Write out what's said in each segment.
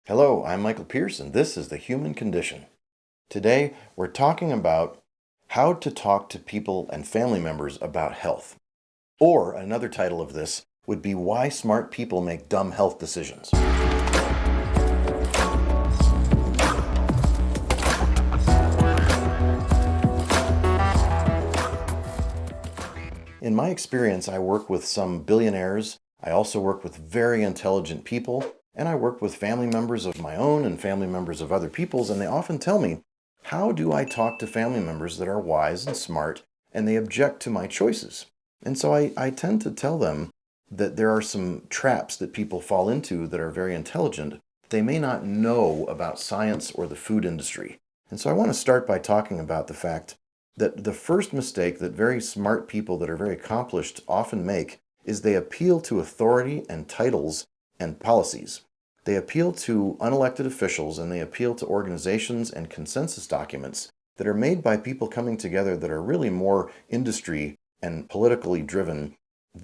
Hello, I'm Michael Pierce, and this is The Human Condition. Today, we're talking about how to talk to people and family members about health. Or another title of this would be Why Smart People Make Dumb Health Decisions. In my experience, I work with some billionaires. I also work with very intelligent people, and I work with family members of my own and family members of other people's, and they often tell me, how do I talk to family members that are wise and smart, and they object to my choices? And so I tend to tell them that there are some traps that people fall into that are very intelligent. They may not know about science or the food industry. And so I want to start by talking about the fact that the first mistake that very smart people that are very accomplished often make is they appeal to authority and titles and policies. They appeal to unelected officials and they appeal to organizations and consensus documents that are made by people coming together that are really more industry and politically driven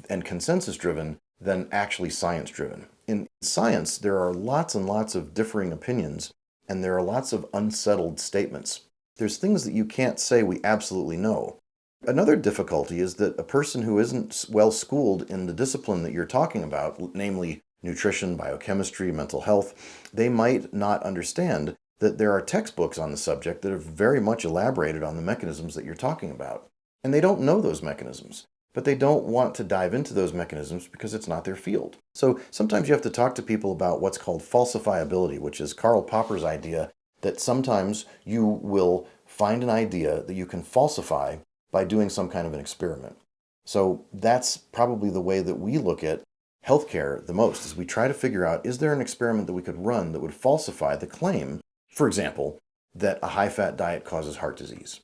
and consensus driven than actually science driven. In science, there are lots and lots of differing opinions and there are lots of unsettled statements. There's things that you can't say we absolutely know. Another difficulty is that a person who isn't well schooled in the discipline that you're talking about, namely nutrition, biochemistry, mental health, they might not understand that there are textbooks on the subject that are very much elaborated on the mechanisms that you're talking about. And they don't know those mechanisms, but they don't want to dive into those mechanisms because it's not their field. So sometimes you have to talk to people about what's called falsifiability, which is Karl Popper's idea that sometimes you will find an idea that you can falsify by doing some kind of an experiment. So that's probably the way that we look at healthcare the most, is we try to figure out, is there an experiment that we could run that would falsify the claim, for example, that a high-fat diet causes heart disease?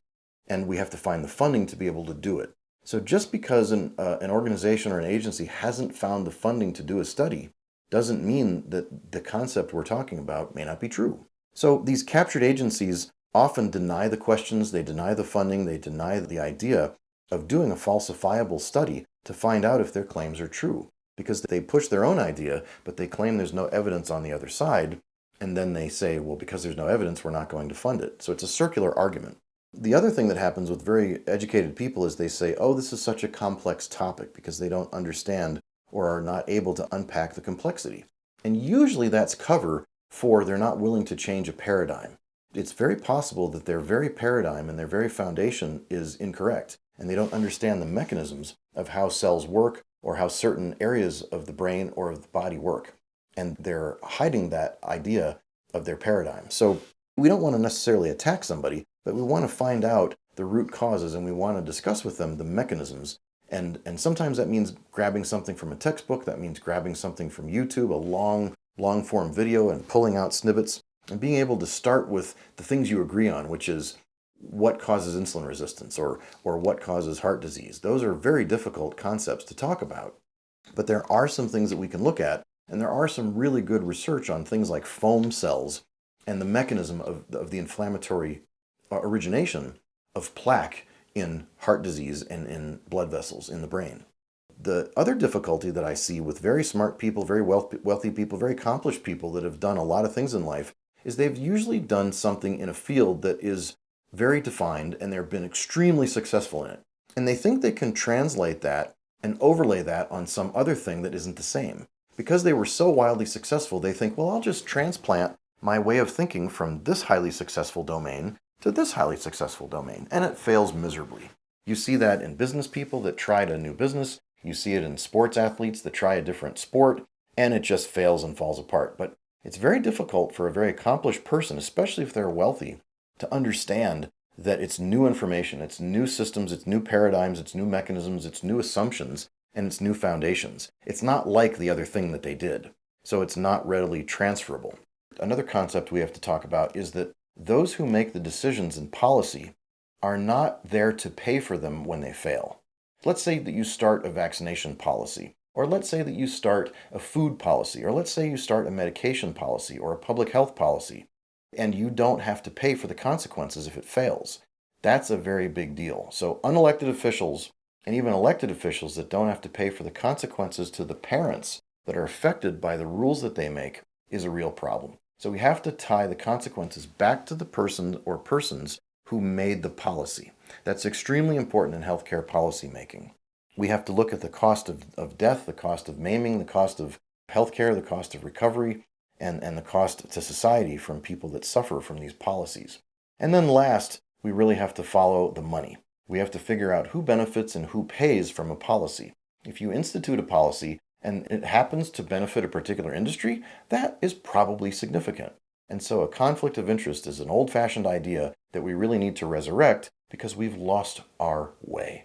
And we have to find the funding to be able to do it. So just because an organization or an agency hasn't found the funding to do a study doesn't mean that the concept we're talking about may not be true. So these captured agencies often deny the questions, they deny the funding, they deny the idea of doing a falsifiable study to find out if their claims are true. Because they push their own idea, but they claim there's no evidence on the other side, and then they say, well, because there's no evidence, we're not going to fund it. So it's a circular argument. The other thing that happens with very educated people is they say, oh, this is such a complex topic, because they don't understand or are not able to unpack the complexity. And usually that's cover for they're not willing to change a paradigm. It's very possible that their very paradigm and their very foundation is incorrect, and they don't understand the mechanisms of how cells work or how certain areas of the brain or of the body work. And they're hiding that idea of their paradigm. So we don't want to necessarily attack somebody, but we want to find out the root causes and we want to discuss with them the mechanisms. And sometimes that means grabbing something from a textbook, that means grabbing something from YouTube, a long form video, and pulling out snippets and being able to start with the things you agree on, which is what causes insulin resistance or what causes heart disease. Those are very difficult concepts to talk about. But there are some things that we can look at, and there are some really good research on things like foam cells and the mechanism of the inflammatory origination of plaque in heart disease and in blood vessels in the brain. The other difficulty that I see with very smart people, very wealthy people, very accomplished people that have done a lot of things in life is they've usually done something in a field that is very defined and they've been extremely successful in it. And they think they can translate that and overlay that on some other thing that isn't the same. Because they were so wildly successful, they think, well, I'll just transplant my way of thinking from this highly successful domain to this highly successful domain. And it fails miserably. You see that in business people that tried a new business. You see it in sports athletes that try a different sport, and it just fails and falls apart. But it's very difficult for a very accomplished person, especially if they're wealthy, to understand that it's new information, it's new systems, it's new paradigms, it's new mechanisms, it's new assumptions, and it's new foundations. It's not like the other thing that they did, so it's not readily transferable. Another concept we have to talk about is that those who make the decisions in policy are not there to pay for them when they fail. Let's say that you start a vaccination policy, or let's say that you start a food policy, or let's say you start a medication policy or a public health policy, and you don't have to pay for the consequences if it fails. That's a very big deal. So unelected officials and even elected officials that don't have to pay for the consequences to the parents that are affected by the rules that they make is a real problem. So we have to tie the consequences back to the person or persons who made the policy. That's extremely important in healthcare policymaking. We have to look at the cost of death, the cost of maiming, the cost of healthcare, the cost of recovery, and the cost to society from people that suffer from these policies. And then last, we really have to follow the money. We have to figure out who benefits and who pays from a policy. If you institute a policy and it happens to benefit a particular industry, that is probably significant. And so a conflict of interest is an old-fashioned idea that we really need to resurrect because we've lost our way.